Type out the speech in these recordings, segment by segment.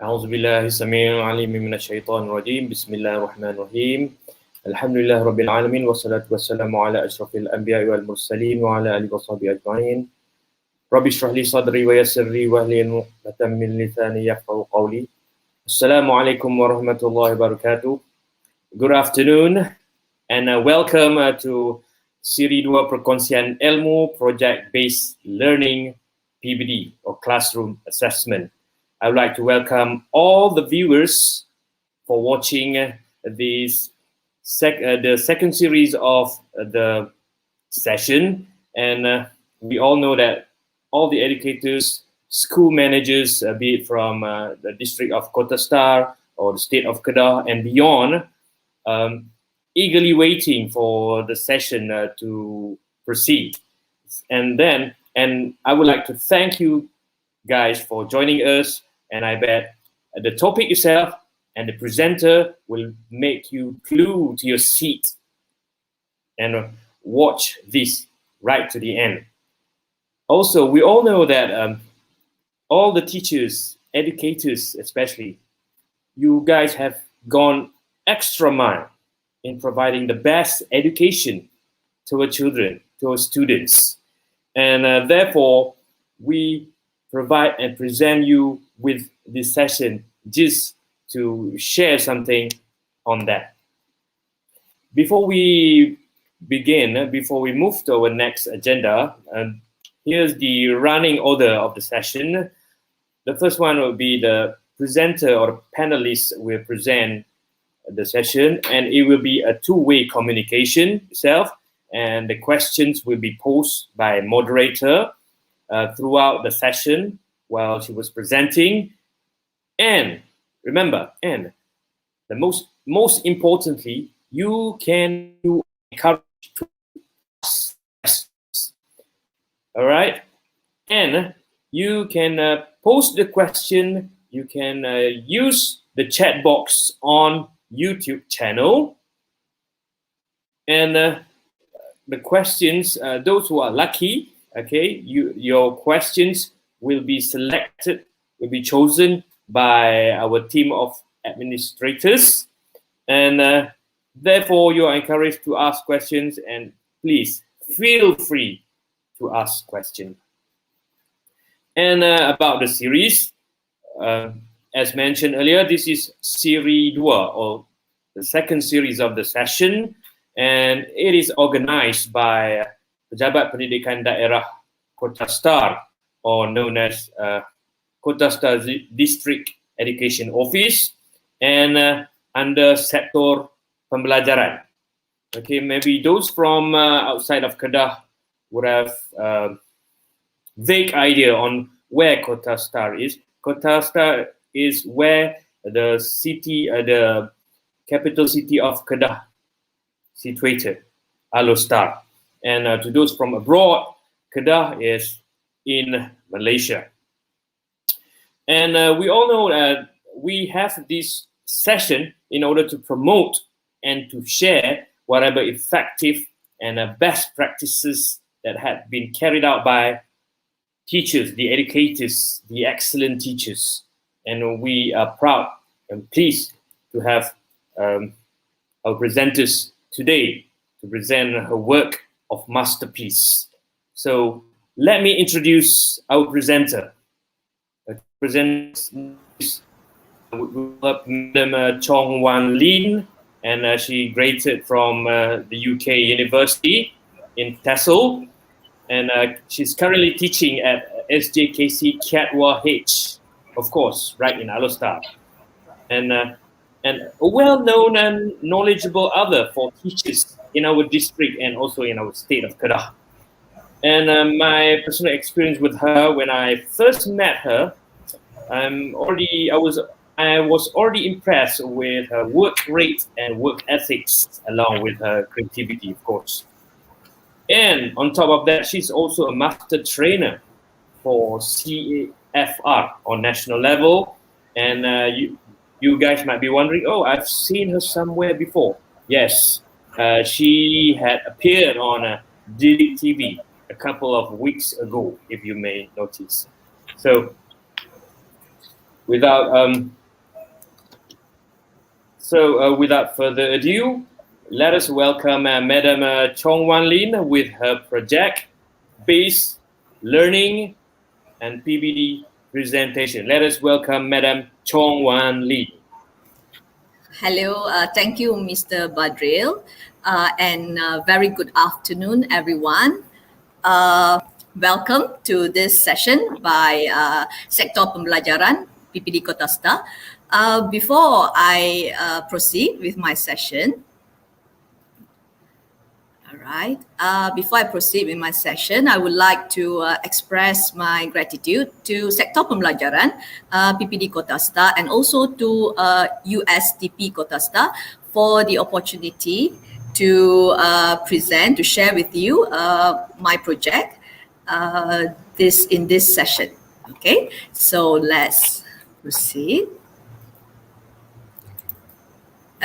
أعوذ بالله السميع العليم من الشيطان الرجيم بسم الله الرحمن الرحيم الحمد لله رب العالمين والصلاة والسلام على أشرف الأنبياء والمرسلين وعلى آله وصحبه أجمعين رب اشرح لي صدري ويسر لي واحلل عقدة من لساني يفقهوا قولي السلام عليكم ورحمة الله وبركاته. Good afternoon and welcome to Siri 2 Perkongsian Ilmu Project-Based Learning PBD or Classroom Assessment. I would like to welcome all the viewers for watching the second series of the session. And we all know that all the educators, school managers, be it from the district of Kota Star or the state of Kedah and beyond, eagerly waiting for the session to proceed. And I would like to thank you guys for joining us, and I bet the topic itself and the presenter will make you glue to your seat and watch this right to the end. Also, we all know that all the teachers, educators especially, you guys have gone extra mile in providing the best education to our children, to our students. And therefore, we provide and present you with this session just to share something on that. Before we begin, before we move to our next agenda, here's the running order of the session. The first one will be the presenter or panelist will present the session, and it will be a two-way communication itself, and the questions will be posed by moderator throughout the session while she was presenting. And remember, and the most importantly, you can encourage to ask questions. All right, and you can post the question. You can use the chat box on YouTube channel, and the questions, those who are lucky, okay, your questions will be selected, will be chosen by our team of administrators, and therefore you are encouraged to ask questions, and please feel free to ask questions. And about the series, as mentioned earlier, this is Siri 2 or the second series of the session, and it is organized by Pejabat Pendidikan Daerah Kota Star, or known as Kota Star District Education Office, and under Sektor Pembelajaran. Okay, maybe those from outside of Kedah would have vague idea on where Kota Star is. Kota Star is where the city, the capital city of Kedah situated, Alor. And to those from abroad, Kedah is in Malaysia. And we all know that we have this session in order to promote and to share whatever effective and best practices that have been carried out by teachers, the educators, the excellent teachers. And we are proud and pleased to have our presenters today to present her work of masterpiece. So let me introduce our presenter. Madam Chong Wan Lin, and she graduated from the UK University in Texel, and she's currently teaching at SJKC Katwa H, of course, right in Alor. And a well-known and knowledgeable other for teachers in our district and also in our state of Kedah. And my personal experience with her, when I first met her, I was already impressed with her work rate and work ethics, along with her creativity, of course. And on top of that, she's also a master trainer for CAFR on national level. And you guys might be wondering, oh, I've seen her somewhere before. Yes, she had appeared on Didik TV a couple of weeks ago, if you may notice. So without without further ado, let us welcome Madam Chong Wan Lin with her project-based learning and PBD presentation. Let us welcome Madam Chong Wan Lin. Hello, thank you, Mr. Badril, and very good afternoon, everyone. Welcome to this session by Sektor Pembelajaran PPD Kota Star. Before I proceed with my session, before I proceed with my session, I would like to express my gratitude to Sektor Pembelajaran PPD Kota Star and also to USTP Kota Star for the opportunity to present, to share with you my project in this session. Okay, so let's proceed.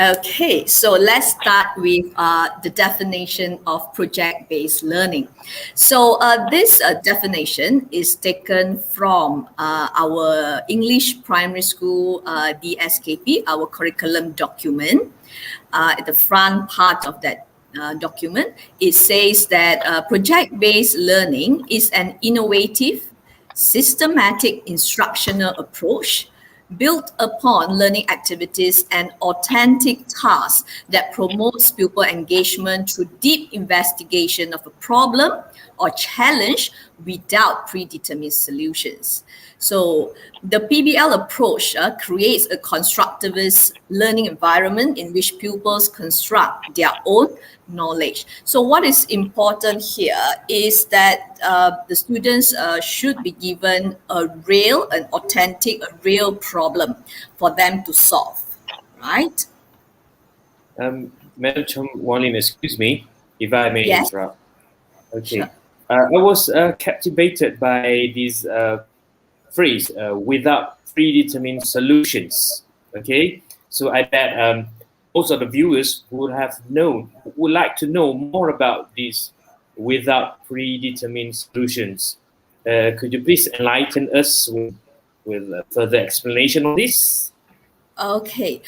Okay, so let's start with the definition of project-based learning. So this definition is taken from our English Primary School DSKP, our curriculum document. At the front part of that document, it says that project-based learning is an innovative, systematic instructional approach built upon learning activities and authentic tasks that promotes pupil engagement through deep investigation of a problem or challenge without predetermined solutions. So the PBL approach creates a constructivist learning environment in which pupils construct their own knowledge. So what is important here is that the students should be given a real problem for them to solve, right? Madam Chong Wan Lin, excuse me if I may interrupt. Okay. Sure. I was captivated by this phrase, without predetermined solutions. Okay, so I bet most of the viewers would like to know more about this without predetermined solutions. Could you please enlighten us with further explanation on this? Okay,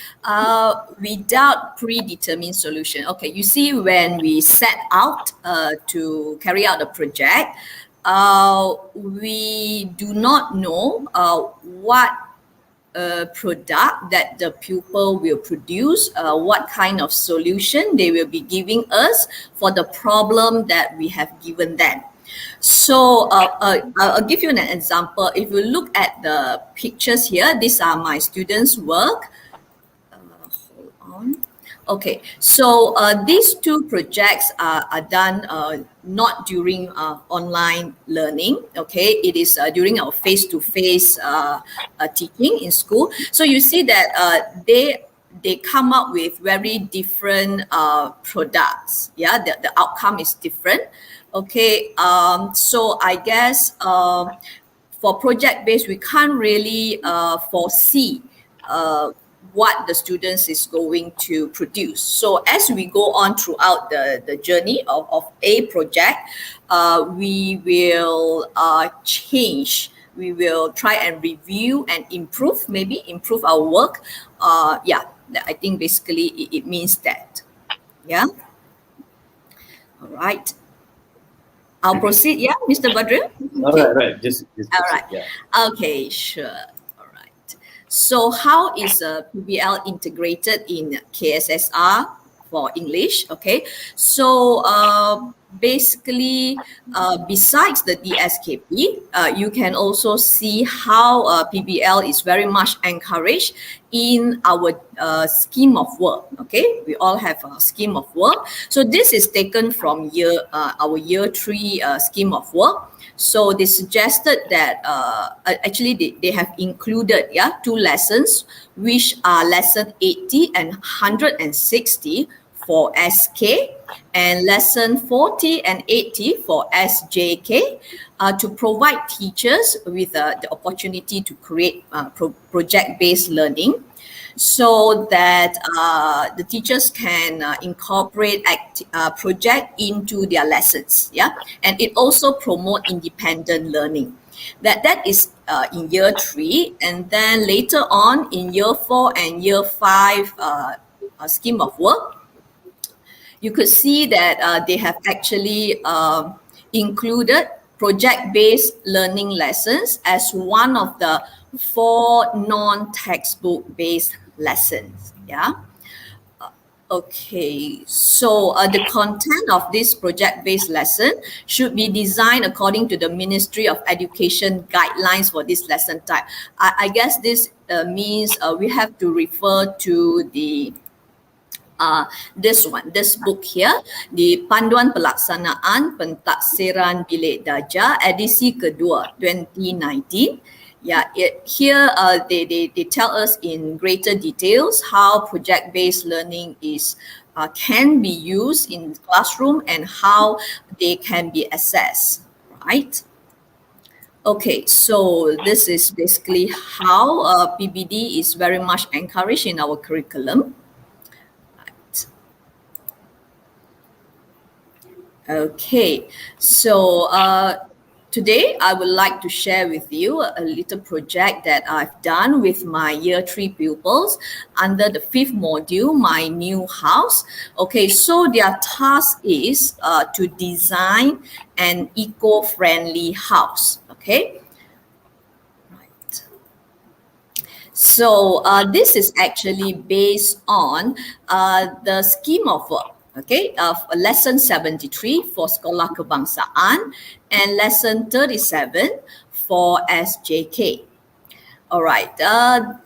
without predetermined solution. Okay, you see, when we set out to carry out a project, we do not know what product that the pupil will produce, what kind of solution they will be giving us for the problem that we have given them. So I'll give you an example. If you look at the pictures here, these are my students' work. Hold on. Okay, so these two projects are done not during online learning. Okay, it is during our face-to-face teaching in school. So you see that they come up with very different products. Yeah, the outcome is different. Okay, so I guess for project-based, we can't really foresee what the students is going to produce. So as we go on throughout the journey of a project, we will change. We will try and review and improve our work. Yeah, I think basically it means that. Yeah. All right. I'll proceed. Yeah, Mr. Badril. Okay. Right. Just all right. Yeah. Okay, sure. So how is PBL integrated in KSSR for English? Okay, so basically, besides the DSKP, you can also see how PBL is very much encouraged in our scheme of work. Okay, we all have a scheme of work. So this is taken from our year 3 scheme of work. So they suggested that actually they have included 2 lessons, which are lesson 80 and 160 for SK and lesson 40 and 80 for SJK to provide teachers with the opportunity to create project-based learning, so that the teachers can incorporate project into their lessons. Yeah, and it also promote independent learning. That is in year 3, and then later on in year 4 and year 5 scheme of work, you could see that they have actually included project-based learning lessons as one of the 4 non-textbook based lessons. Yeah. Okay, so the content of this project-based lesson should be designed according to the Ministry of Education guidelines for this lesson type. I guess this means we have to refer to the this book here, di Panduan Pelaksanaan Pentaksiran Bilik Darjah edisi kedua 2019. Yeah, here they tell us in greater details how project-based learning is can be used in classroom and how they can be assessed, right? Okay, so this is basically how PBD is very much encouraged in our curriculum. Okay, so today I would like to share with you a little project that I've done with my year 3 pupils under the 5th module, My New House. Okay, so their task is to design an eco-friendly house. Okay. Right. So this is actually based on the scheme of work. Okay, lesson 73 for Sekolah Kebangsaan and lesson 37 for SJK. All right,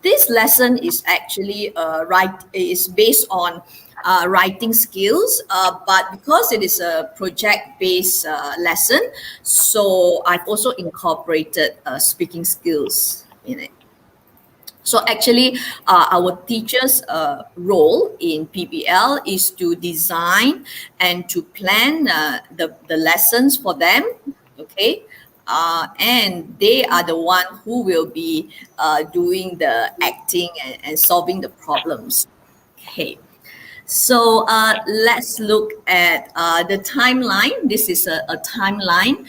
this lesson is actually is based on writing skills, but because it is a project-based lesson, so I've also incorporated speaking skills in it. So actually, our teacher's role in PBL is to design and to plan the lessons for them, okay? And they are the one who will be doing the acting and solving the problems, okay? So let's look at the timeline. This is a timeline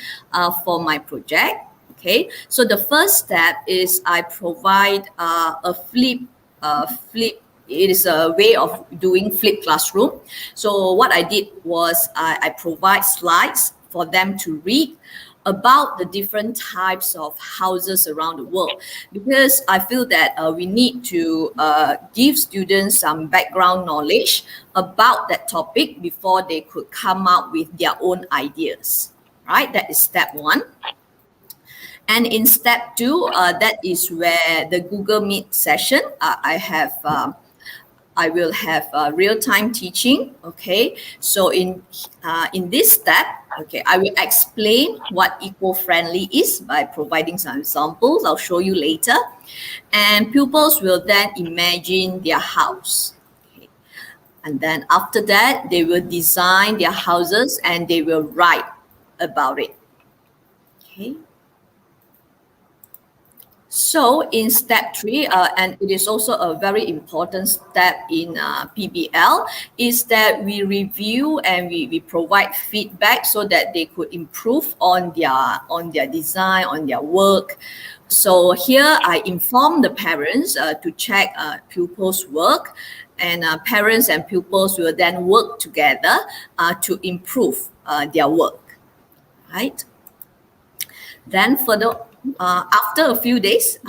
for my project. Okay, so the first step is I provide a flip. It is a way of doing flip classroom. So what I did was I provide slides for them to read about the different types of houses around the world, because I feel that we need to give students some background knowledge about that topic before they could come up with their own ideas. Right, that is step 1. And in step 2, that is where the Google Meet session, I will have real-time teaching. Okay, so in this step, okay, I will explain what eco-friendly is by providing some examples. I'll show you later, and pupils will then imagine their house. Okay. And then after that, they will design their houses and they will write about it. Okay. So in step 3, and it is also a very important step in PBL, is that we review and we provide feedback so that they could improve on their design, on their work. So here I inform the parents to check pupils' work, and parents and pupils will then work together to improve their work, right? Then after a few days,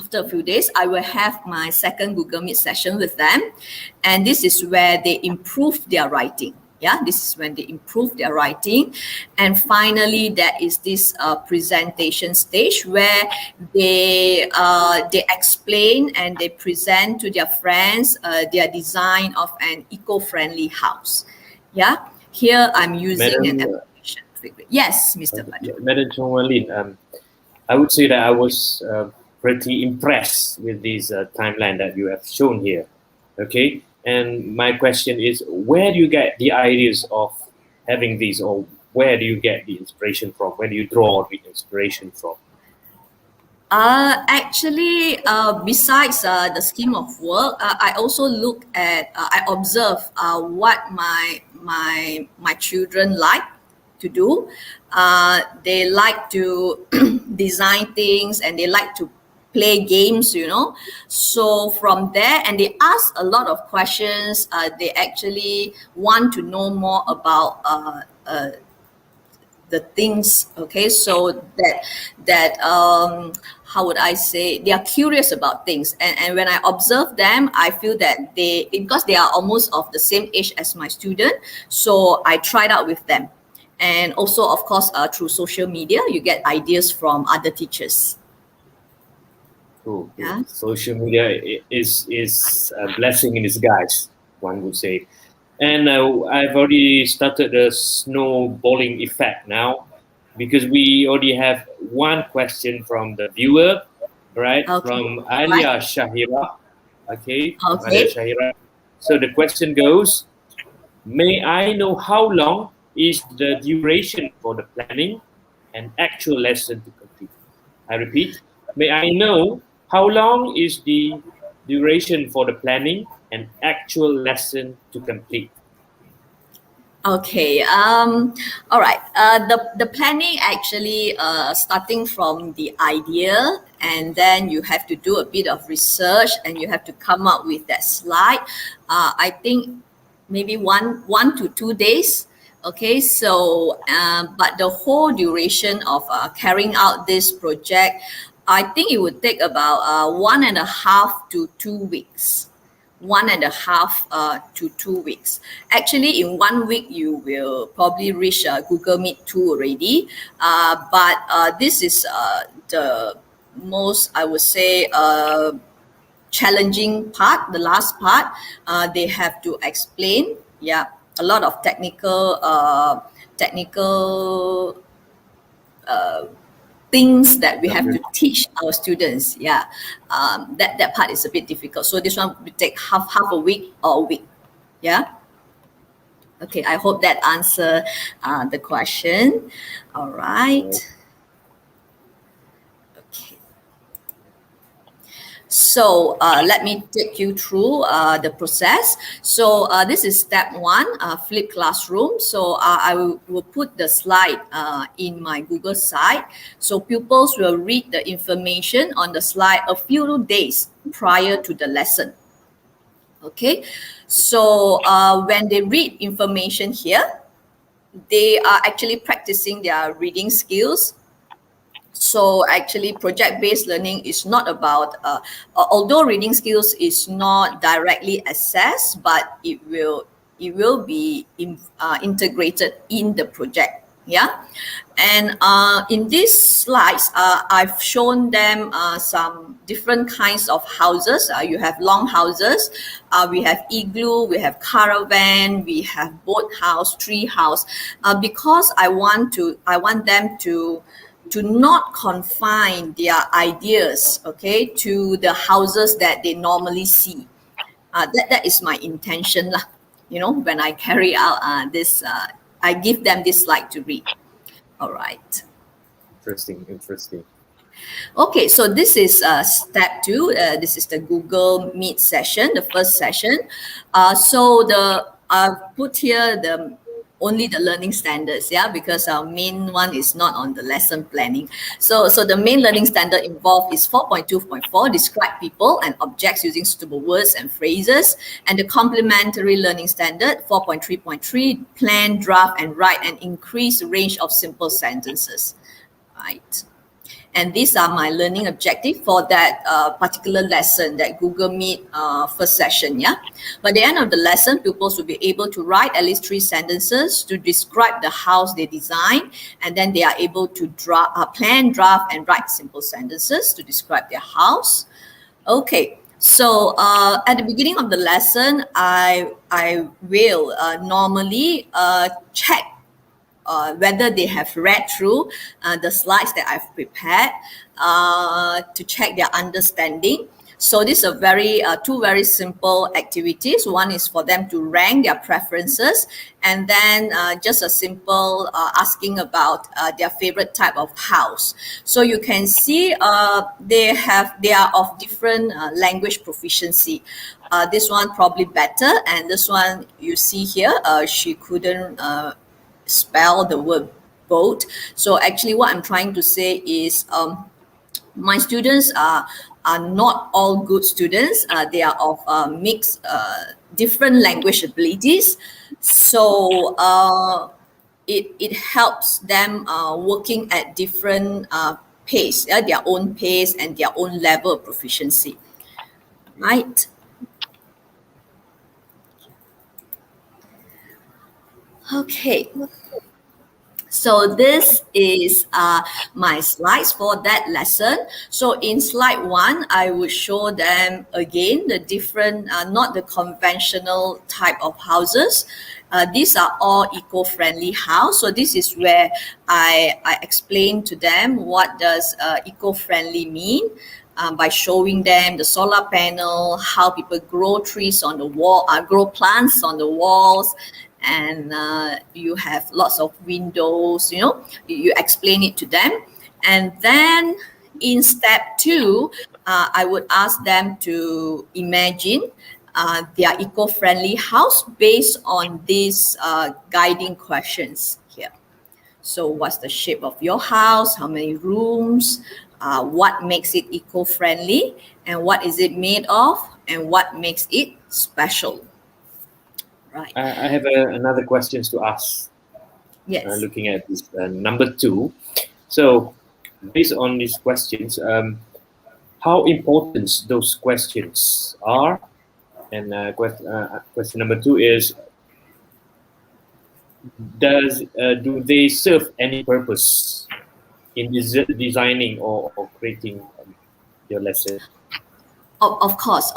I will have my second Google Meet session with them, and this is where they improve their writing. Yeah, this is when they improve their writing, and finally, there is this presentation stage where they explain and they present to their friends their design of an eco-friendly house. Yeah, here I'm using an application. Yes, Mr. Badru. Madam Chongwalin, I would say that I was pretty impressed with this timeline that you have shown here. Okay, and my question is, where do you get the ideas of having these, or where do you get the inspiration from? Where do you draw the inspiration from? Actually, besides the scheme of work, I also look at, I observe what my children like to do. They like to design things, and they like to play games, So from there, and they ask a lot of questions. They actually want to know more about the things. Okay, so that how would I say, they are curious about things, and when I observe them, I feel that because they are almost of the same age as my student, so I tried out with them. And also, of course, through social media, you get ideas from other teachers. Cool. Yeah. Social media is a blessing in disguise, one would say. And I've already started the snowballing effect now, because we already have one question from the viewer, right? Okay. From Alia Shahira. Okay, from Alia Okay. Shahira. So the question goes, may I know how long is the duration for the planning and actual lesson to complete? I repeat, may I know how long is the duration for the planning and actual lesson to complete? Okay. All right. The planning actually starting from the idea, and then you have to do a bit of research, and you have to come up with that slide. I think maybe one to 2 days. Okay. So, but the whole duration of carrying out this project, I think it would take about 1.5 to 2 weeks. 1.5 to 2 weeks. Actually, in 1 week, you will probably reach Google Meet 2 already. But this is the most, I would say, challenging part, the last part. They have to explain, a lot of technical things that we have to teach our students. That part is a bit difficult. So this one will take half a week or a week. Yeah. Okay. I hope that answer the question. All right. Okay. So let me take you through the process. So this is step 1, flip classroom. So I will put the slide in my Google site. So pupils will read the information on the slide a few days prior to the lesson. Okay, so when they read information here, they are actually practicing their reading skills. So actually, project-based learning is not about, although reading skills is not directly assessed, but it will be integrated in the project. Yeah, and in these slides, I've shown them some different kinds of houses. You have long houses, we have igloo, we have caravan, we have boat house, tree house. Because I want them to not confine their ideas, okay, to the houses that they normally see. That is my intention lah. When I carry out this, I give them this slide to read. All right. Interesting. Okay, so this is step 2. This is the Google Meet session, the first session. So I've put here only the learning standards, because our main one is not on the lesson planning. So the main learning standard involved is 4.2.4, describe people and objects using suitable words and phrases. And the complementary learning standard, 4.3.3, plan, draft, and write an increased range of simple sentences. Right. And these are my learning objective for that particular lesson, that Google Meet first session. By the end of the lesson, pupils will be able to write at least 3 sentences to describe the house they design, and then they are able to plan, draft, and write simple sentences to describe their house. Okay. So at the beginning of the lesson, I will normally check whether they have read through the slides that I've prepared to check their understanding. So these are two very simple activities. One is for them to rank their preferences, and then just a simple asking about their favorite type of house. So you can see they are of different language proficiency. This one probably better, and this one you see here, she couldn't spell the word boat. So actually what I'm trying to say is My students are not all good students. They are of mixed, different language abilities. So it helps them working at different pace, their own pace and their own level of proficiency, right? Okay. So this is my slides for that lesson. So in slide 1, I will show them again the different, not the conventional type of houses. These are all eco-friendly house. So this is where I explain to them what does eco-friendly mean. By showing them the solar panel, how people grow trees on the wall, grow plants on the walls, and you have lots of windows, you explain it to them. And then in step 2, I would ask them to imagine their eco-friendly house based on these guiding questions here. So what's the shape of your house? How many rooms? What makes it eco-friendly? And what is it made of? And what makes it special? Right. I have another questions to ask. Yes. Looking at this number 2. So based on these questions, how important those questions are? And question number 2 is, do they serve any purpose in designing or creating your lesson? Of course.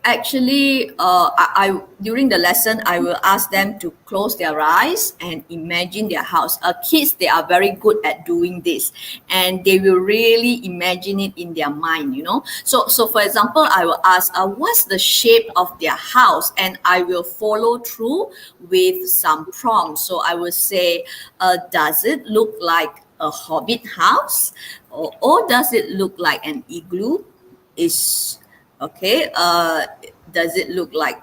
Actually, I during the lesson, I will ask them to close their eyes and imagine their house. Kids, they are very good at doing this, and they will really imagine it in their mind, So for example, I will ask, what's the shape of their house? And I will follow through with some prompts. So I will say, does it look like a hobbit house? Or does it look like an igloo? Okay, does it look like,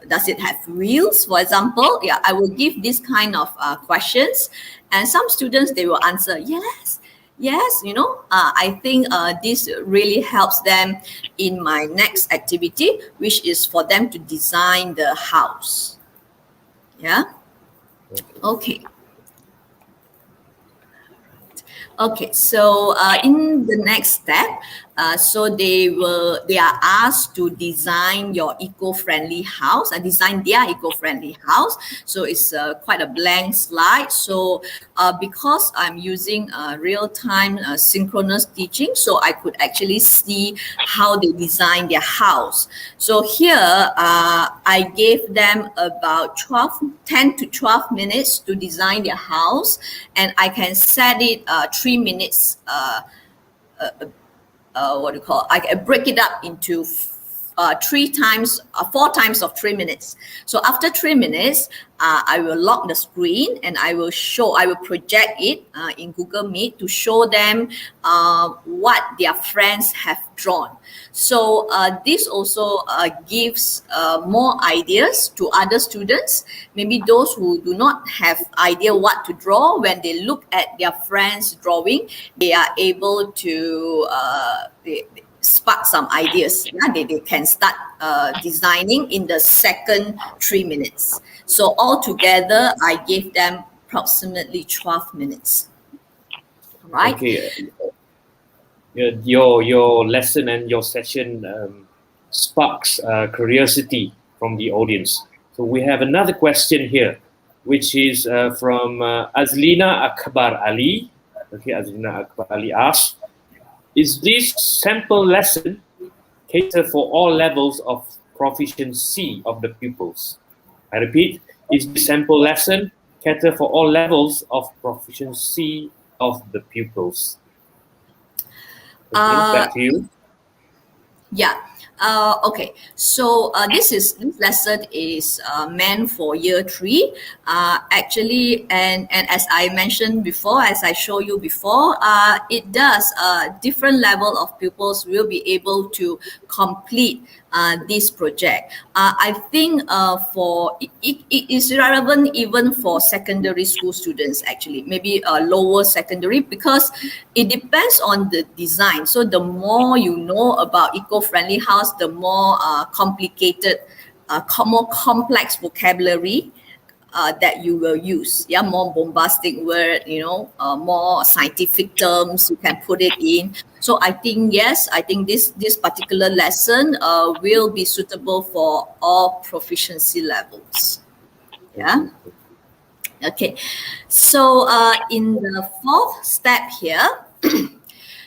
does it have wheels, for example? Yeah, I will give this kind of questions, and some students, they will answer, yes, I think this really helps them in my next activity, which is for them to design the house. Yeah, okay. Okay, so in the next step, so they are asked to design your eco-friendly house, design their eco-friendly house. So it's quite a blank slide. So because I'm using real-time synchronous teaching, so I could actually see how they design their house. So here, I gave them about 10 to 12 minutes to design their house, and I can set it 3 minutes, I can break it up into 4 times of 3 minutes. So after 3 minutes, I will lock the screen and I will project it in Google Meet to show them what their friends have drawn. So this also gives more ideas to other students. Maybe those who do not have idea what to draw, when they look at their friends' drawing, they are able to spark some ideas. They can start designing in the second 3 minutes. So altogether, I gave them approximately 12 minutes. All right. Okay. Your lesson and your session sparks curiosity from the audience. So we have another question here, which is from Azlina Akbar Ali. Okay, Azlina Akbar Ali asks, is this sample lesson cater for all levels of proficiency of the pupils? I repeat, is the sample lesson cater for all levels of proficiency of the pupils? Okay, back to you. Yeah. Okay, so this lesson is meant for year 3. Actually, and as I mentioned before, as I show you before, it does different level of pupils will be able to complete this project. I think for it is relevant even for secondary school students, actually, maybe lower secondary, because it depends on the design. So the more you know about eco-friendly house, the more complicated, more complex vocabulary that you will use. Yeah, more bombastic word, more scientific terms you can put it in. So I think, yes, I think this particular lesson will be suitable for all proficiency levels. Yeah. Okay. So in the 4th step here,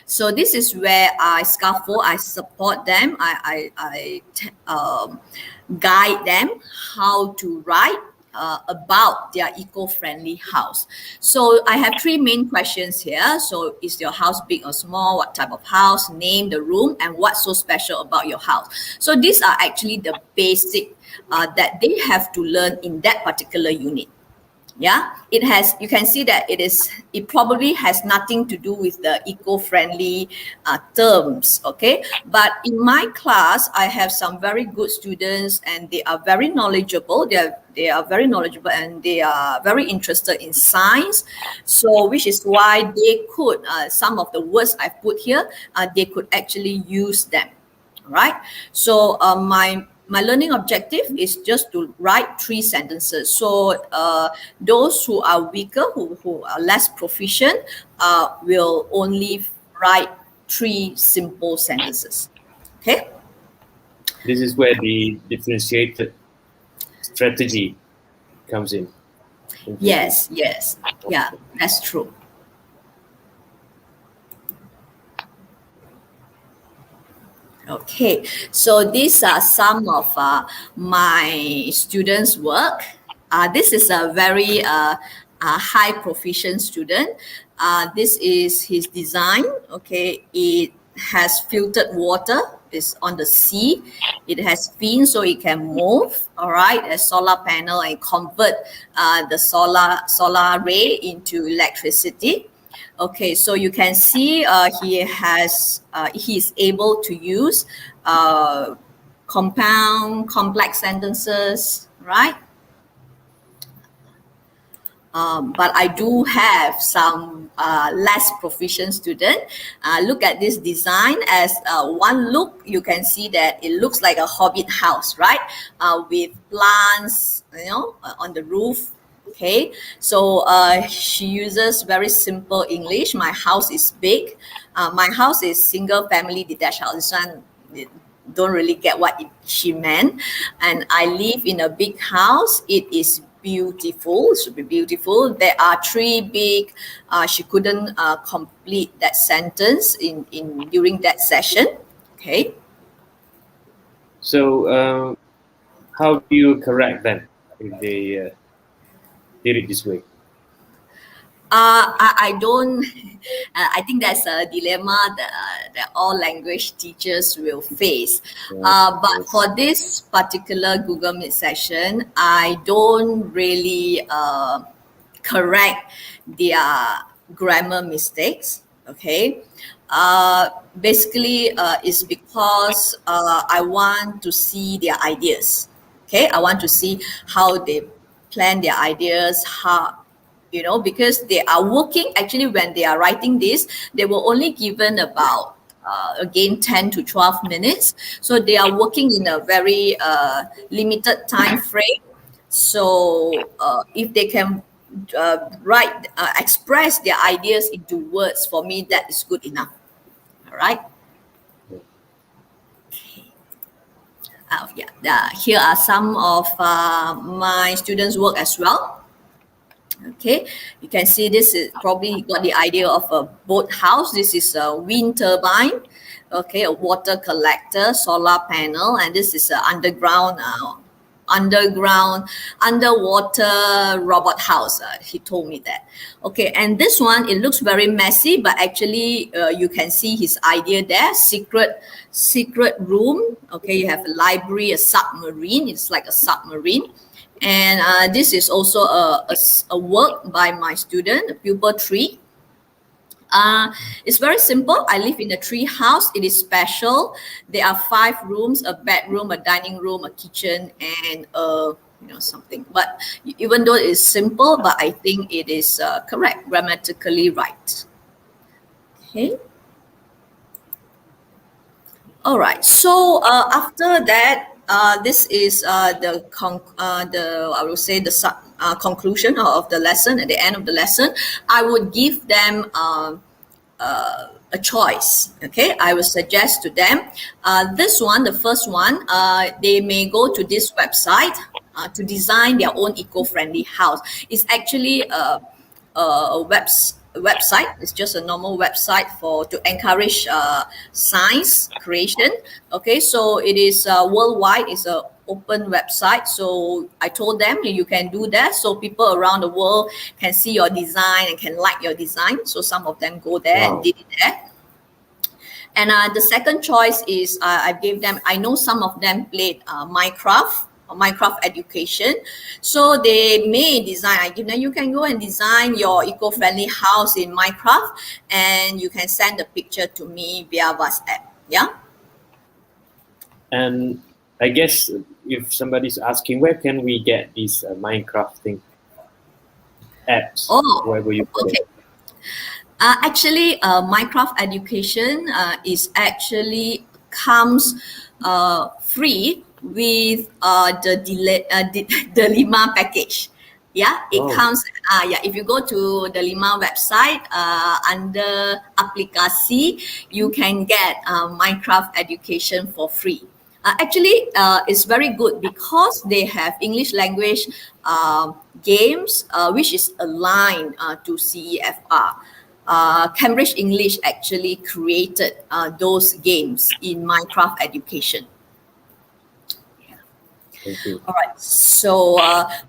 so this is where I scaffold, I support them, I guide them how to write about their eco-friendly house. So I have 3 main questions here. So is your house big or small? What type of house? Name the room, and what's so special about your house? So these are actually the basic that they have to learn in that particular unit. Yeah, you can see that it probably has nothing to do with the eco-friendly terms. Okay, but in my class I have some very good students, and they are very knowledgeable. They are very knowledgeable, and they are very interested in science. So which is why they could some of the words I put here, they could actually use them. Right. So my learning objective is just to write 3 sentences. So those who are weaker, who are less proficient, will only write 3 simple sentences. Okay. This is where the differentiated strategy comes in. Yes. Yeah, that's true. Okay, so these are some of my students' work. This is a very high proficient student. This is his design. Okay, it has filtered water. It's on the sea. It has fins so it can move. All right, a solar panel, and convert the solar ray into electricity. Okay, so you can see he's able to use compound, complex sentences, right? But I do have some less proficient student. Look at this design. As one look, you can see that it looks like a hobbit house, right? With plants, on the roof. Okay, so she uses very simple English. My house is big. My house is single family detached house. This one, don't really get what she meant. And I live in a big house. It is beautiful. It should be beautiful. There are 3 big. She couldn't complete that sentence in during that session. Okay. So how do you correct them if they did it this way? I don't. I think that's a dilemma that all language teachers will face. But for this particular Google Meet session, I don't really correct their grammar mistakes. Okay. Basically, it's because I want to see their ideas. Okay, I want to see how they plan their ideas, because they are working. Actually, when they are writing this, they were only given about again 10 to 12 minutes. So they are working in a very limited time frame. So if they can express their ideas into words, for me, that is good enough. All right. Here are some of my students' work as well. Okay, you can see this is probably got the idea of a boat house. This is a wind turbine. Okay, a water collector, solar panel, and this is an underground underwater robot house. He told me that. Okay, and this one, it looks very messy, but actually you can see his idea there. Secret room. Okay, you have a library, a submarine. It's like a submarine. And this is also a work by my student, a pupil 3. It's very simple. I live in a tree house. It is special. There are 5 rooms, a bedroom, a dining room, a kitchen, and something. But even though it's simple, but I think it is correct, grammatically right. Okay. All right. So after that, this is the I will say the conclusion of the lesson. At the end of the lesson, I would give them a choice. Okay, I will suggest to them this one, the first one. They may go to this website to design their own eco-friendly house. It's actually a website. It's just a normal website to encourage science creation. Okay, so it is worldwide. It's a open website. So I told them you can do that, so people around the world can see your design and can like your design. So some of them go there and did it there. And the second choice is I gave them. I know some of them played Minecraft education, so they may design. I give them, you can go and design your eco-friendly house in Minecraft, and you can send the picture to me via WhatsApp. Yeah. And I guess if somebody's asking, where can we get these Minecraft apps? Where will you put it? Actually, Minecraft education is actually comes free with the Lima package. Yeah, it comes. If you go to the Lima website under aplikasi, you can get Minecraft education for free. Actually, it's very good because they have English language games, which is aligned to CEFR. Cambridge English actually created those games in Minecraft education. All right, so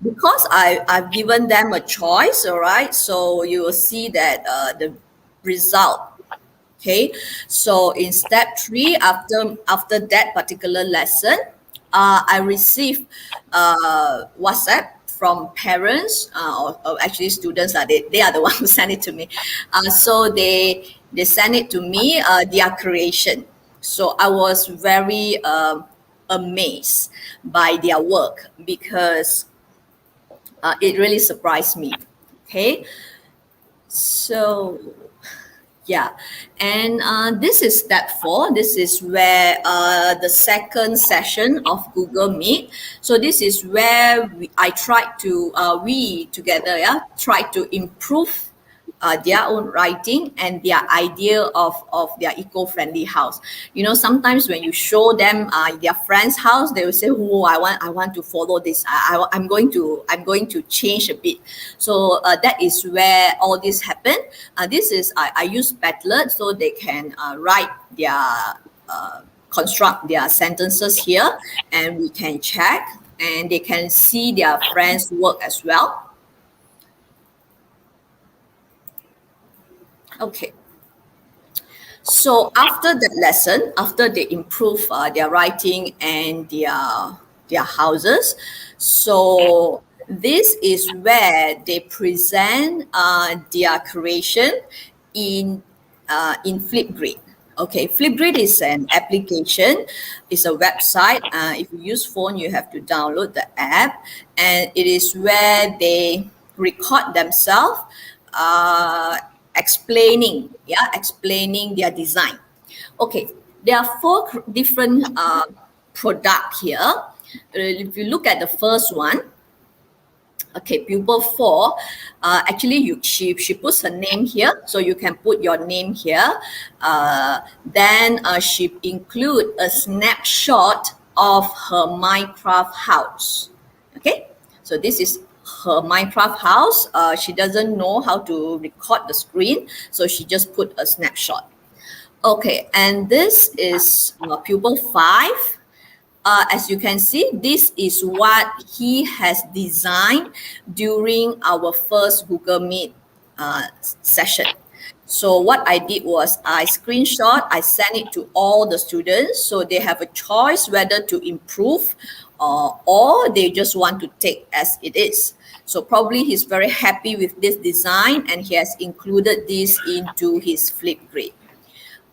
because I've given them a choice, all right, so you will see that the result. Okay, so in step 3, after that particular lesson, I received WhatsApp from parents or actually students. They are the ones who send it to me. So they send it to me, their creation. So I was very amazed by their work because it really surprised me. Okay, so yeah, and this is step 4. This is where the second session of Google Meet. So this is where I tried to we together try to improve their own writing and their idea of their eco-friendly house. Sometimes when you show them their friend's house, they will say, "Oh, I want to follow this. I'm going to change a bit." So that is where all this happened. This is I use Padlet so they can write their construct their sentences here, and we can check, and they can see their friends' work as well. Okay. So after that lesson, after they improve their writing and their houses, so this is where they present their creation in Flipgrid. Okay, Flipgrid is an application. It's a website. If you use phone, you have to download the app, and it is where they record themselves explaining their design. Okay, there are 4 different products here. If you look at the first one, okay, pupil 4, actually she puts her name here, so you can put your name here. Then she include a snapshot of her Minecraft house. Okay, so this is her Minecraft house. She doesn't know how to record the screen, so she just put a snapshot. Okay, and this is pupil 5. as you can see, this is what he has designed during our first Google Meet session. So what I did was I screenshot, I sent it to all the students so they have a choice whether to improve or they just want to take as it is. So probably he's very happy with this design and he has included this into his Flipgrid.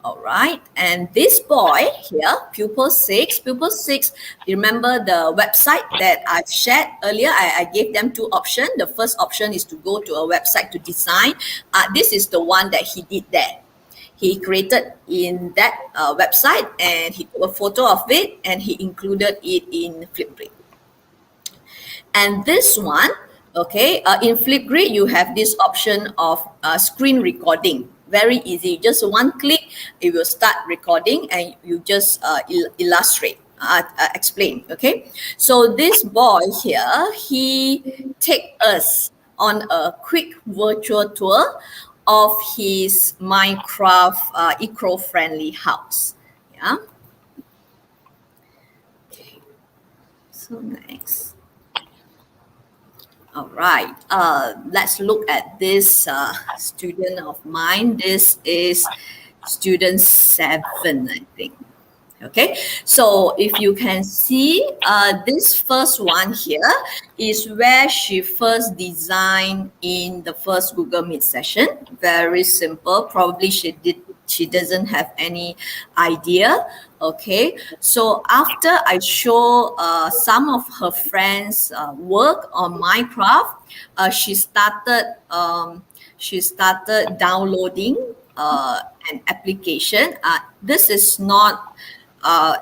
All right, and this boy here, pupil 6, remember the website that I've shared earlier? I gave them two options. The first option is to go to a website to design. This is the one that he did there. He created in that website and he took a photo of it and he included it in Flipgrid. And this one, okay, in Flipgrid, you have this option of screen recording. Very easy, just one click, it will start recording and you just illustrate, explain, okay? So this boy here, he take us on a quick virtual tour of his Minecraft eco-friendly house, yeah? Okay, so next. All right, let's look at this student of mine. This is student 7, I think. Okay, so if you can see, this first one here is where she first designed in the first Google Meet session. Very simple. Probably she doesn't have any idea. Okay, so after I show some of her friends' work on Minecraft, she started downloading an application. This is not.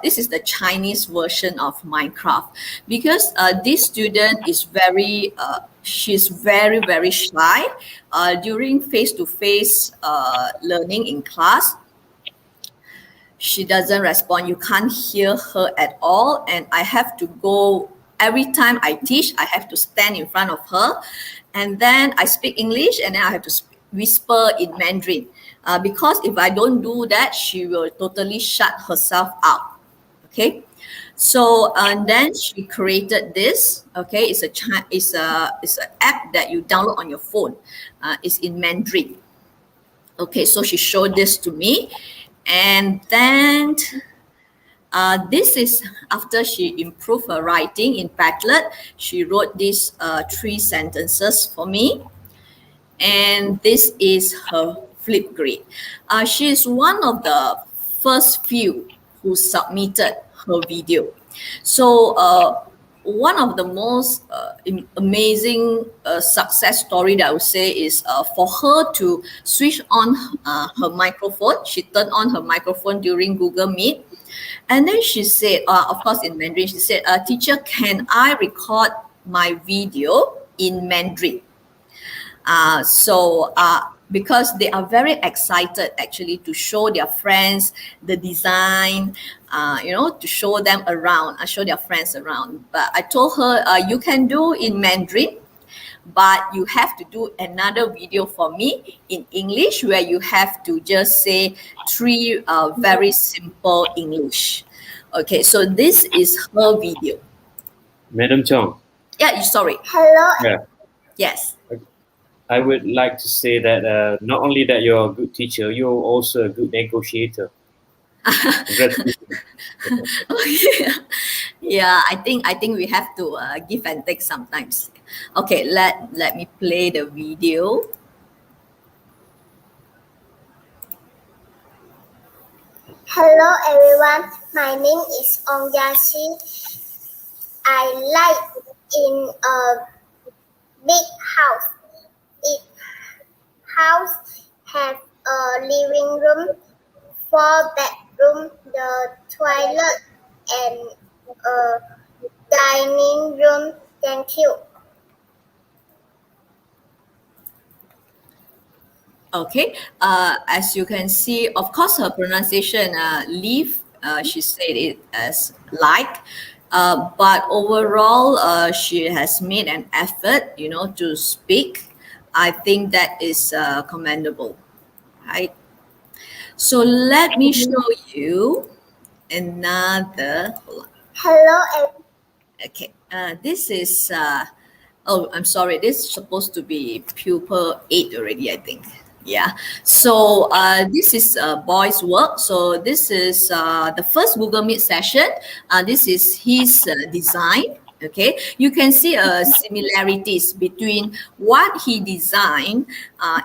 This is the Chinese version of Minecraft because this student is she's very shy during face-to-face learning in class. She doesn't respond. You can't hear her at all. And I have to go, every time I teach, I have to stand in front of her. And then I speak English and then I have to whisper in Mandarin. Because if I don't do that, she will totally shut herself out. Okay. So, and then she created this. Okay. It's an app that you download on your phone. It's in Mandarin. Okay. So she showed this to me. And then this is after she improved her writing in Padlet. She wrote these 3 sentences for me. And this is her Flipgrid. She is one of the first few who submitted her video. So one of the most amazing success story that I would say is for her to switch on her microphone. She turned on her microphone during Google Meet. And then she said, of course in Mandarin, she said, teacher, can I record my video in Mandarin? Because they are very excited actually to show their friends the design, to show them around, show their friends around. But I told her, you can do in Mandarin, but you have to do another video for me in English where you have to just say 3 very simple English. Okay, so this is her video. Madam Chong. Yeah, sorry. Hello. Yeah. Yes. I would like to say that not only that you're a good teacher, you're also a good negotiator. Congratulations. Yeah, I think we have to give and take sometimes. Okay, let me play the video. Hello everyone, my name is Ong Yashi. I like in a big house. Its house has a living room, 4 bedrooms, the toilet, and a dining room. Thank you. Okay, as you can see, of course, her pronunciation, leaf, she said it as like, but overall, she has made an effort, to speak. I think that is commendable, right? So let me show you another, hold on. Hello, everyone. Okay, this is, oh, I'm sorry, this is supposed to be pupil 8 already, I think. Yeah, so this is boy's work. So this is the first Google Meet session. This is his design. Okay, you can see similarities between what he designed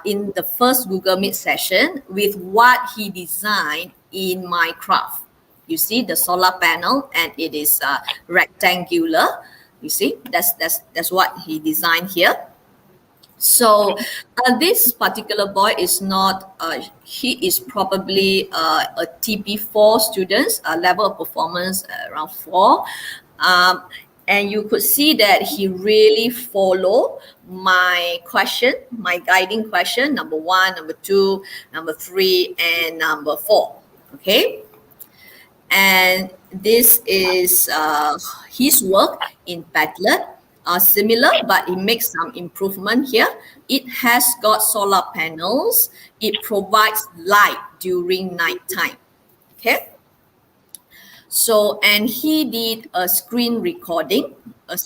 in the first Google Meet session with what he designed in Minecraft. You see the solar panel, and it is rectangular. You see, that's what he designed here. So this particular boy is not, he is probably a TP4 student, level of performance around 4. And you could see that he really follow my question, my guiding question, number 1, number 2, number 3, and number 4. Okay. And this is his work in Padlet. Similar, but it makes some improvement here. It has got solar panels. It provides light during nighttime. Okay. So, and he did a screen recording on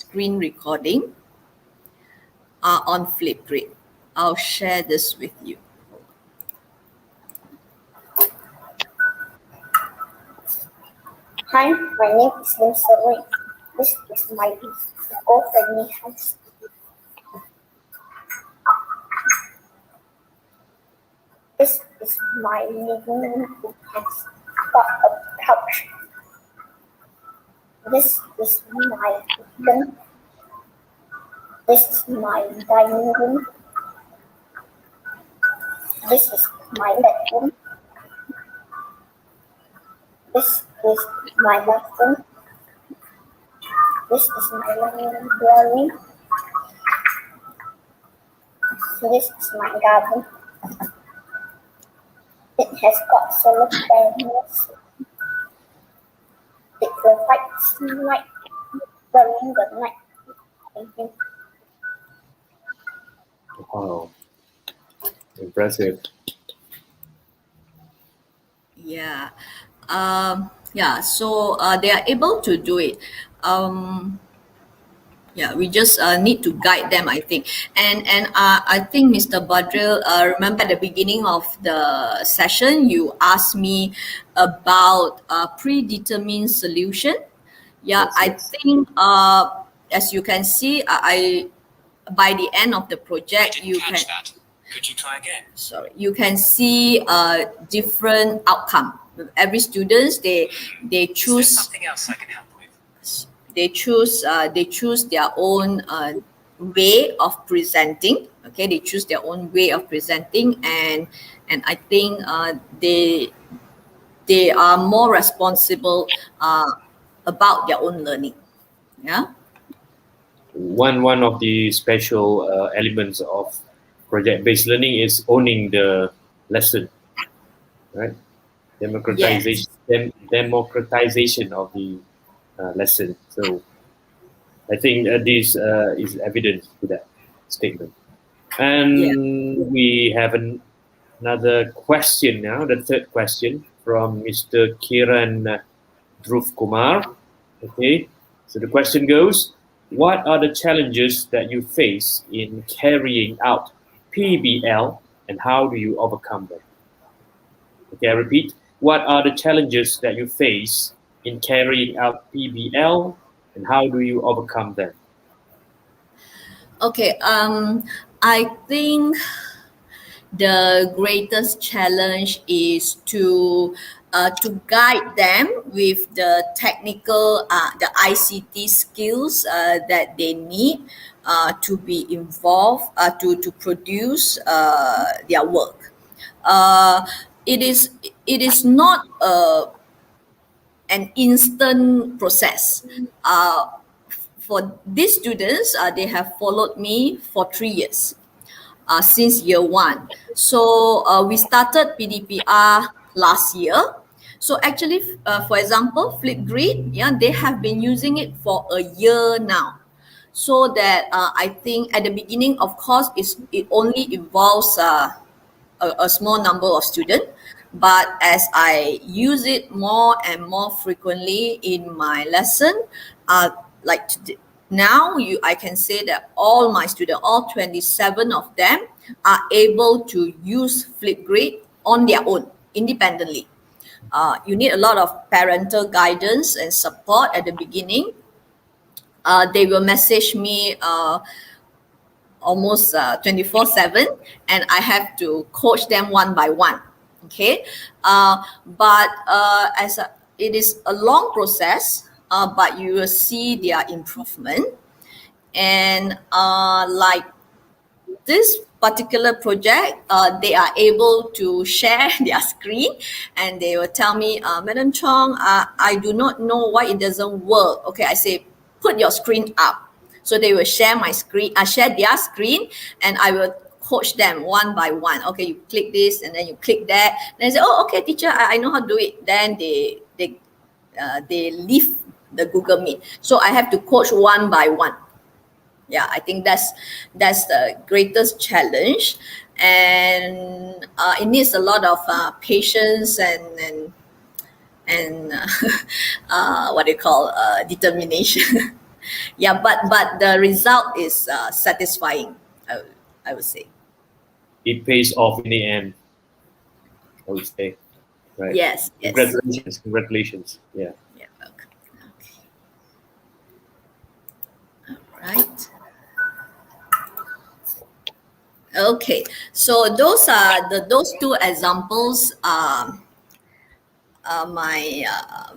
Flipgrid. I'll share this with you. Hi, my name is Siri. This is my eco-friendly house. This is my living room. It has got a couch. This is my kitchen. This is my dining room. This is my bedroom. This is my bathroom. This is my library. This is my garden. It has got solar panels. It provides light during the night. Thank you. Wow, impressive. Yeah. Yeah, so they are able to do it. Yeah, we just need to guide them, I think. And I think Mr. Badril, remember at the beginning of the session, you asked me about predetermined solution. Yeah, Yes, I yes. think as you can see, I by the end of the project, you can. That. Could you try again? Sorry, you can see different outcome. Every students they Is there choose something else I can help with? they choose their own way of presenting. Okay, they choose their own way of presenting, and I think they are more responsible about their own learning. Yeah. One of the special elements of project-based learning is owning the lesson, right? Democratization of the lesson. So I think this is evidence to that statement. And we have another question now, the third question from Mr. Kiran Dhruv Kumar. Okay, so the question goes, what are the challenges that you face in carrying out PBL and how do you overcome them? Okay, I repeat, what are the challenges that you face in carrying out PBL and how do you overcome them? Okay, I think the greatest challenge is to guide them with the technical, the ICT skills that they need to be involved to produce their work. It is not an instant process. For these students, they have followed me for 3 years. Since year 1. So we started PDPR last year. So actually, for example, Flipgrid, yeah, they have been using it for a year now. So that I think at the beginning, of course, it only involves a small number of students. but as I use it more and more frequently in my lesson, like today, now I can say that all my students, all 27 of them, are able to use Flipgrid on their own, independently. You need a lot of parental guidance and support at the beginning. They will message me almost 24/7, and I have to coach them one by one. Okay, but it is a long process, but you will see their improvement. And like this particular project, they are able to share their screen, and they will tell me, Madam Chong, I do not know why it doesn't work. Okay, I say, put your screen up. So they will share my screen, share their screen, and I will coach them one by one. Okay, you click this, and then you click that. Then they say, oh, okay, teacher, I know how to do it. Then they leave the Google Meet. So I have to coach one by one. Yeah, I think that's the greatest challenge, and it needs a lot of patience and what do you call, determination. Yeah, but the result is satisfying, I would say. It pays off in the end, I would say. Right. Yes. Congratulations. Yeah. Yeah. Okay. All right. Okay. So those are those two examples. My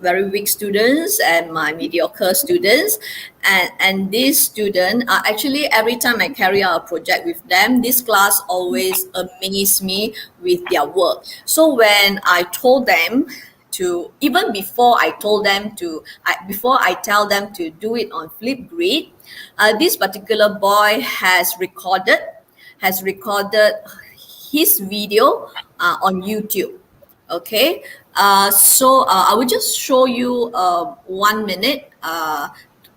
very weak students and my mediocre students, and this student, actually every time I carry out a project with them, this class always amazes me with their work. So when I told them to, even before I tell them to do it on Flipgrid, this particular boy has recorded his video on YouTube. Okay, so I will just show you 1 minute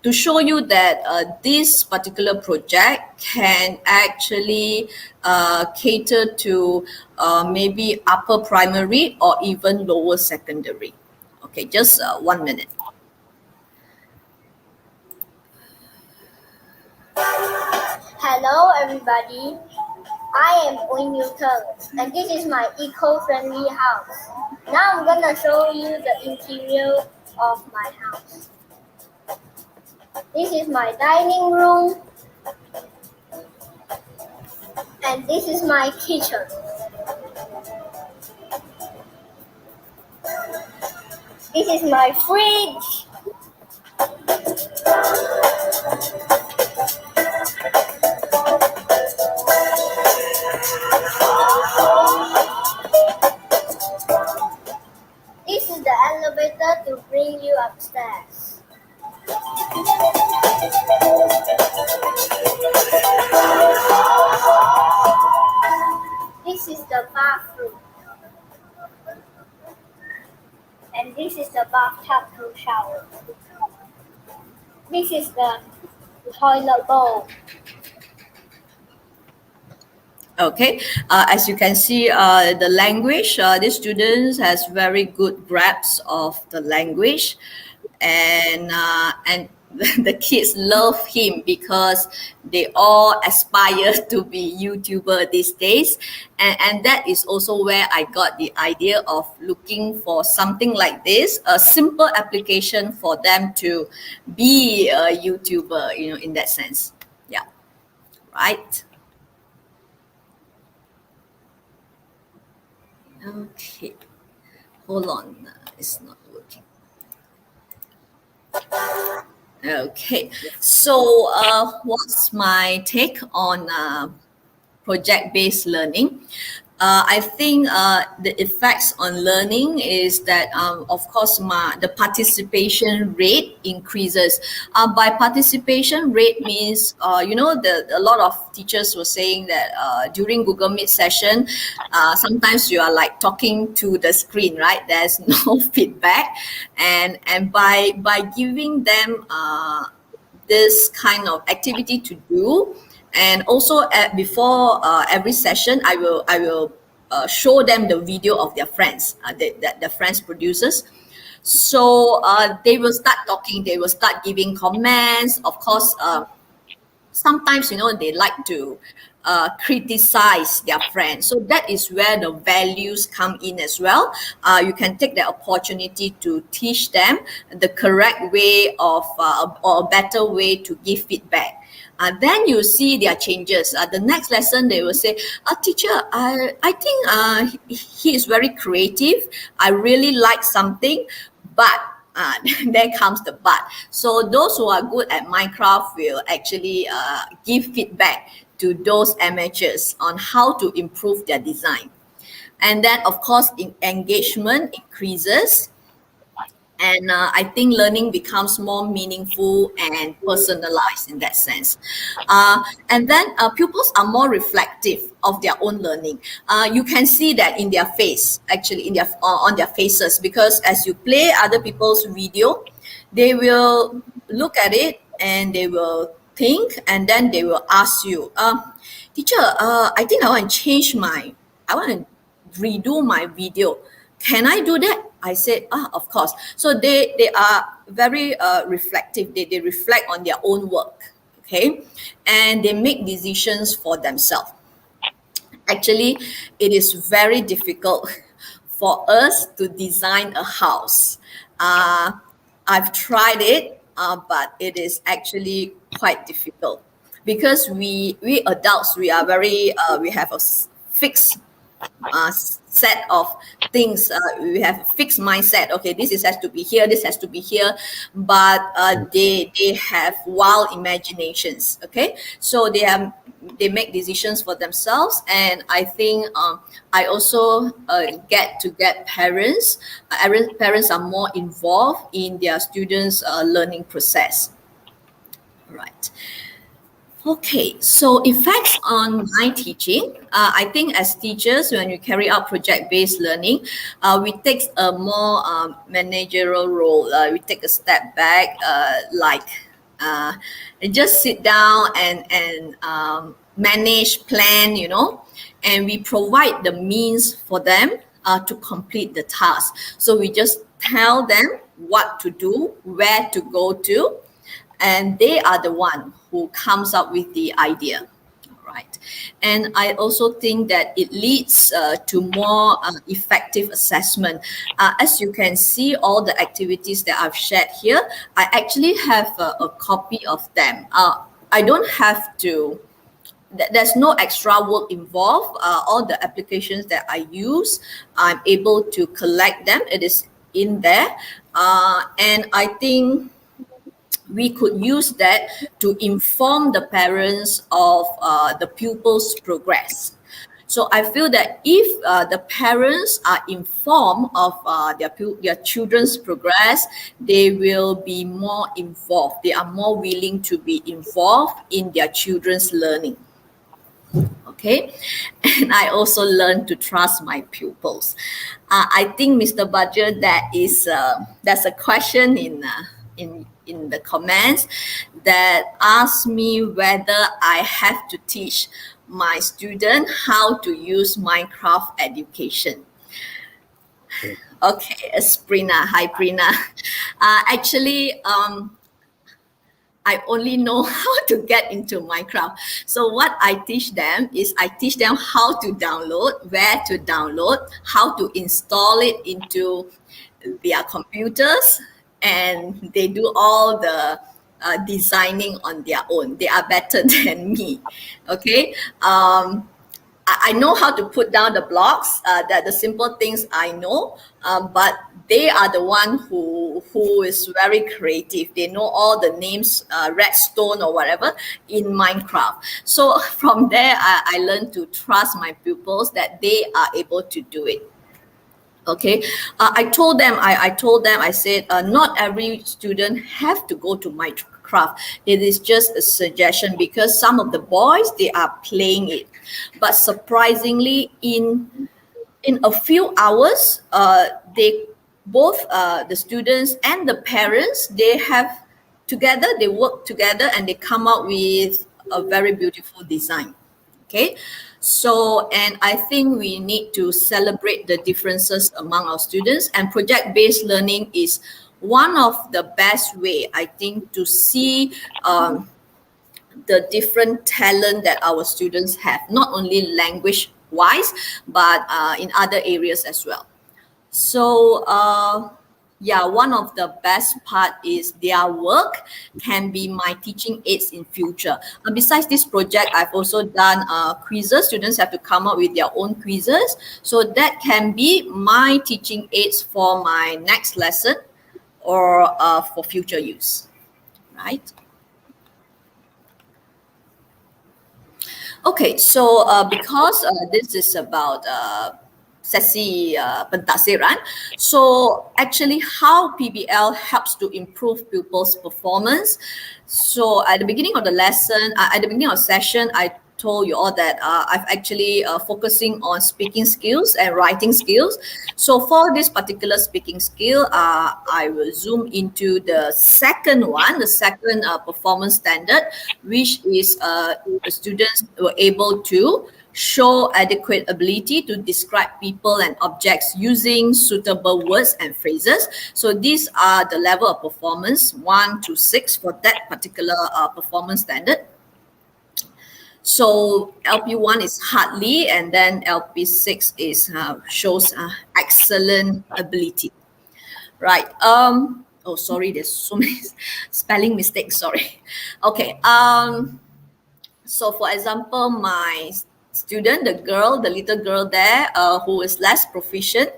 to show you that this particular project can actually cater to maybe upper primary or even lower secondary. Okay, just 1 minute. Hello, everybody. I am Oin Newton, and this is my eco-friendly house. Now I'm gonna show you the interior of my house. This is my dining room, and this is my kitchen. This is my fridge. This is the elevator to bring you upstairs. This is the bathroom. And this is the bathtub to shower. This is the toilet bowl. Okay, as you can see, the language, the students has very good grasp of the language, and the kids love him because they all aspire to be YouTuber these days, and that is also where I got the idea of looking for something like this, a simple application for them to be a YouTuber, in that sense. Yeah, right. Okay, hold on, it's not working. Okay, so what's my take on project-based learning? I think the effects on learning is that, of course, the participation rate increases. By participation rate means, a lot of teachers were saying that during Google Meet session, sometimes you are like talking to the screen, right? There's no feedback, and by giving them this kind of activity to do. And also before every session, I will show them the video of their friends that the friends produces. So they will start talking, they will start giving comments. Of course, sometimes, they like to criticize their friends. So that is where the values come in as well. You can take the opportunity to teach them the correct way of or a better way to give feedback. Then you see their changes. The next lesson, they will say, teacher, I think he is very creative. I really like something, but there comes the but. So those who are good at Minecraft will actually give feedback to those amateurs on how to improve their design. And then, of course, engagement increases. And I think learning becomes more meaningful and personalized in that sense. And then pupils are more reflective of their own learning. You can see that in their face, actually, on their faces, because as you play other people's video, they will look at it and they will think, and then they will ask you, teacher, I think I want to redo my video. Can I do that? I said, of course. So they are very reflective. They reflect on their own work, okay? And they make decisions for themselves. Actually, it is very difficult for us to design a house. I've tried it, but it is actually quite difficult because we adults, we are very, we have a fixed set of things. We have a fixed mindset. Okay, has to be here, this has to be here, but they have wild imaginations. Okay, so they make decisions for themselves, and I think I also get parents. Parents are more involved in their students' learning process. Right. Okay, so effects on my teaching. I think as teachers, when we carry out project-based learning, we take a more managerial role. We take a step back, and just sit down and manage, plan, and we provide the means for them to complete the task. So we just tell them what to do, where to go to, and they are the one who comes up with the idea, right? And I also think that it leads to more effective assessment. As you can see, all the activities that I've shared here, I actually have a copy of them. I don't have to, there's no extra work involved. All the applications that I use, I'm able to collect them. It is in there. And I think we could use that to inform the parents of the pupils' progress. So I feel that if the parents are informed of their children's progress, they will be more involved. They are more willing to be involved in their children's learning. Okay, and I also learned to trust my pupils. I think, Mr. Badger, there's a question in the comments that asks me whether I have to teach my student how to use Minecraft education. Okay, it's Prina. Hi, Prina. Actually, I only know how to get into Minecraft. So what I teach them is I teach them how to download, where to download, how to install it into their computers, and they do all the designing on their own. They are better than me. Okay. I know how to put down the blocks, that the simple things I know, but they are the one who is very creative. They know all the names, redstone or whatever, in Minecraft. So from there, I learned to trust my pupils that they are able to do it. Okay, I told them, I said, not every student have to go to Minecraft. It is just a suggestion because some of the boys, they are playing it. But surprisingly, in a few hours, they both the students and the parents, they work together and they come out with a very beautiful design. Okay, so, and I think we need to celebrate the differences among our students, and project-based learning is one of the best way, I think, to see the different talent that our students have, not only language wise, but in other areas as well. So yeah, one of the best part is their work can be my teaching aids in future. Besides this project, I've also done quizzes. Students have to come up with their own quizzes. So that can be my teaching aids for my next lesson or for future use, right? Okay, so because this is about sesi Pentaksiran, so actually how PBL helps to improve pupils' performance. So at the beginning of the lesson, at the beginning of session, I told you all that I've actually focusing on speaking skills and writing skills. So for this particular speaking skill, I will zoom into the second one, the second performance standard, which is the students were able to show adequate ability to describe people and objects using suitable words and phrases. So these are the level of performance 1 to 6 for that particular performance standard. So LP1 is hardly, and then LP6 is shows excellent ability, right? Oh, sorry, there's so many spelling mistakes. Sorry. Okay. So for example, my student, the little girl there, who is less proficient.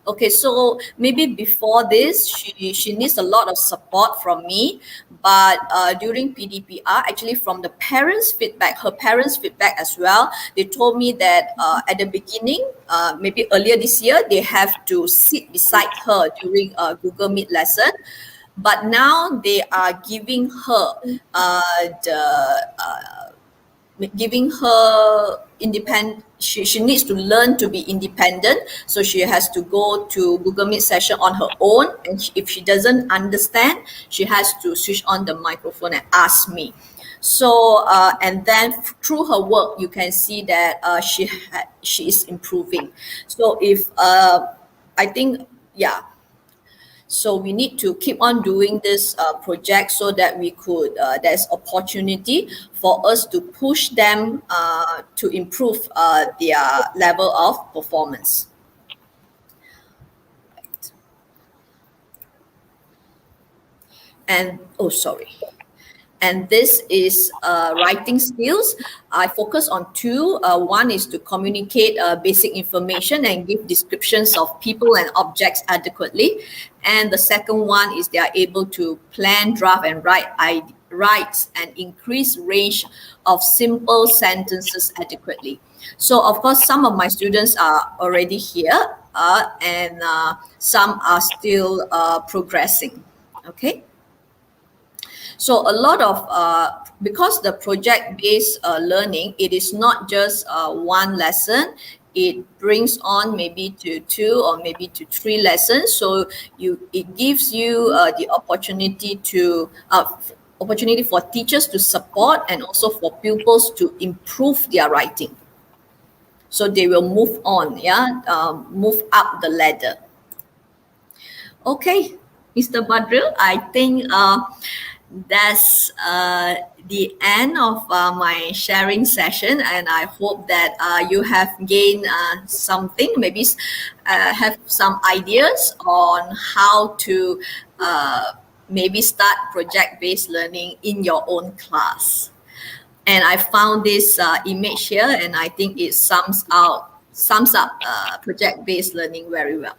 Okay, so maybe before this, she needs a lot of support from me. But during PDPR, actually from the parents' feedback, her parents' feedback as well, they told me that at the beginning, maybe earlier this year, they have to sit beside her during a Google Meet lesson. But now they are giving her giving her independent. She needs to learn to be independent, so she has to go to Google Meet session on her own, and if she doesn't understand, she has to switch on the microphone and ask me. So and then through her work, you can see that she is improving. So if I think, yeah, so we need to keep on doing this project so that we could, there's opportunity for us to push them to improve their level of performance. Right. And, oh, sorry. And this is writing skills. I focus on two. One is to communicate basic information and give descriptions of people and objects adequately. And the second one is they are able to plan, draft, and write and increase range of simple sentences adequately. So of course, some of my students are already here and some are still progressing. Okay. So a lot of, because the project-based learning, it is not just one lesson. It brings on maybe to 2 or maybe to 3 lessons. So it gives you the opportunity for teachers to support and also for pupils to improve their writing. So they will move on, move up the ladder. Okay, Mr. Badril, I think that's the end of my sharing session, and I hope that you have gained something, maybe have some ideas on how to maybe start project-based learning in your own class. And I found this image here, and I think it sums up project-based learning very well.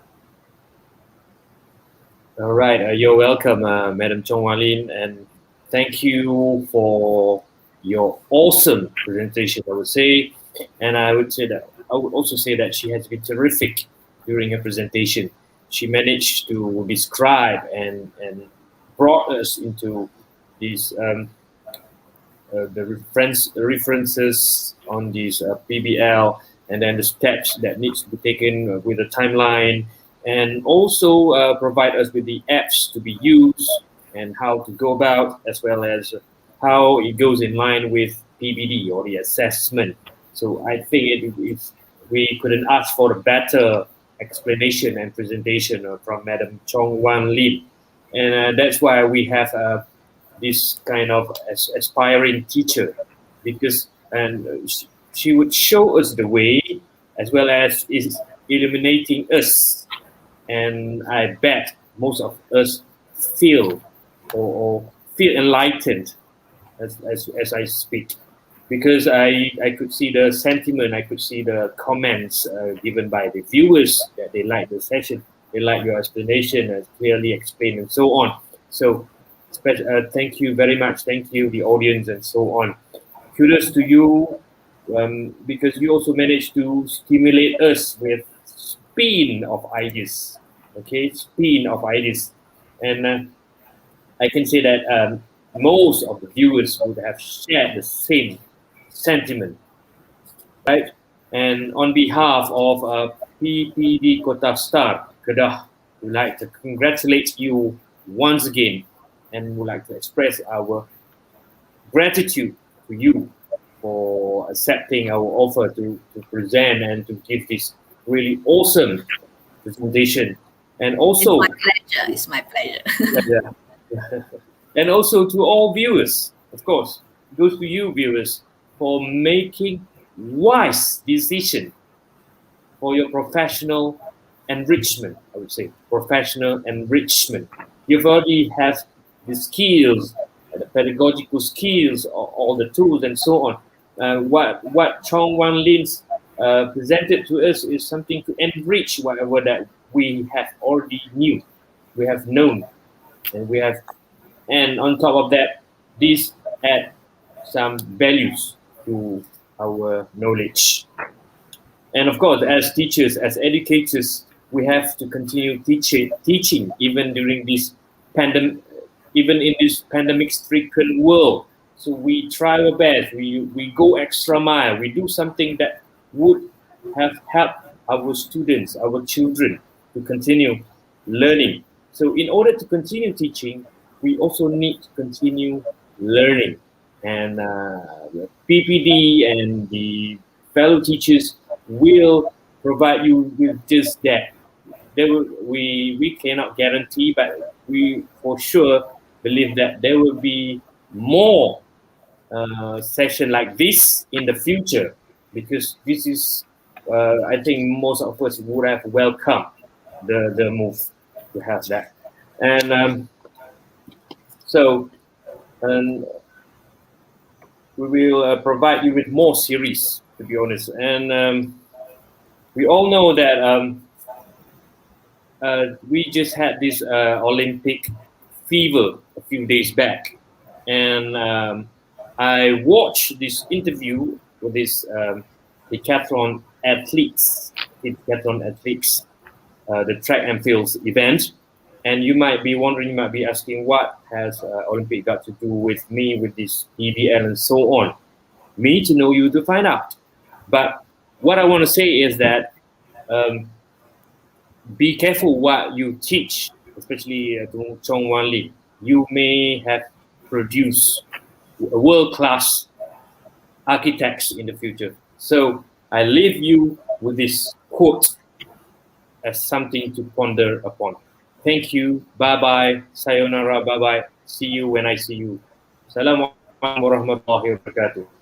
All right, you're welcome, Madam Chong Walin, and thank you for your awesome presentation, I would say. And I would also say that she has been terrific during her presentation. She managed to describe and brought us into these the references on these PBL, and then the steps that needs to be taken with a timeline, and also provide us with the apps to be used and how to go about, as well as how it goes in line with PBD or the assessment. So I think if we couldn't ask for a better explanation and presentation from Madam Chong Wan Lin. And that's why we have this kind of aspiring teacher, because she would show us the way as well as is illuminating us. And I bet most of us feel or feel enlightened as I speak, because I could see the sentiment, I could see the comments given by the viewers that they like the session, they like your explanation, as clearly explained, and so on. So thank you very much, thank you the audience, and so on. Kudos to you, because you also managed to stimulate us with spin of ideas, okay, spin of ideas. And I can say that most of the viewers would have shared the same sentiment, right? And on behalf of PPD Kota Star Kedah, we'd like to congratulate you once again, and would like to express our gratitude to you for accepting our offer to present and to give this really awesome presentation. And also, it's my pleasure. And also to all viewers, of course, it goes to you viewers for making wise decision for your professional enrichment. I would say professional enrichment. You've already have the skills, the pedagogical skills, all the tools, and so on. What Chong Wan Lin's presented to us is something to enrich whatever that we have already knew, we have known, and on top of that, this add some values to our knowledge. And of course, as teachers, as educators, we have to continue teaching even during this pandemic, even in this pandemic-stricken world. So we try our best, we go extra mile, we do something that would have helped our students, our children to continue learning. So in order to continue teaching, we also need to continue learning. And the PPD and the fellow teachers will provide you with just that. We cannot guarantee, but we for sure believe that there will be more session like this in the future, because this is, I think most of us would have welcomed the move to have that. And so we will provide you with more series, to be honest. And we all know that we just had this Olympic fever a few days back. And I watched this interview with this decathlon athletes, the track and field event. And you might be wondering, you might be asking, what has Olympic got to do with me, with this PBL and so on? Me to know, you to find out. But what I want to say is that be careful what you teach, especially Chong Wan Lin. You may have produced world-class architects in the future. So I leave you with this quote as something to ponder upon. Thank you. Bye-bye. Sayonara. Bye-bye. See you when I see you. Assalamualaikum warahmatullahi wabarakatuh.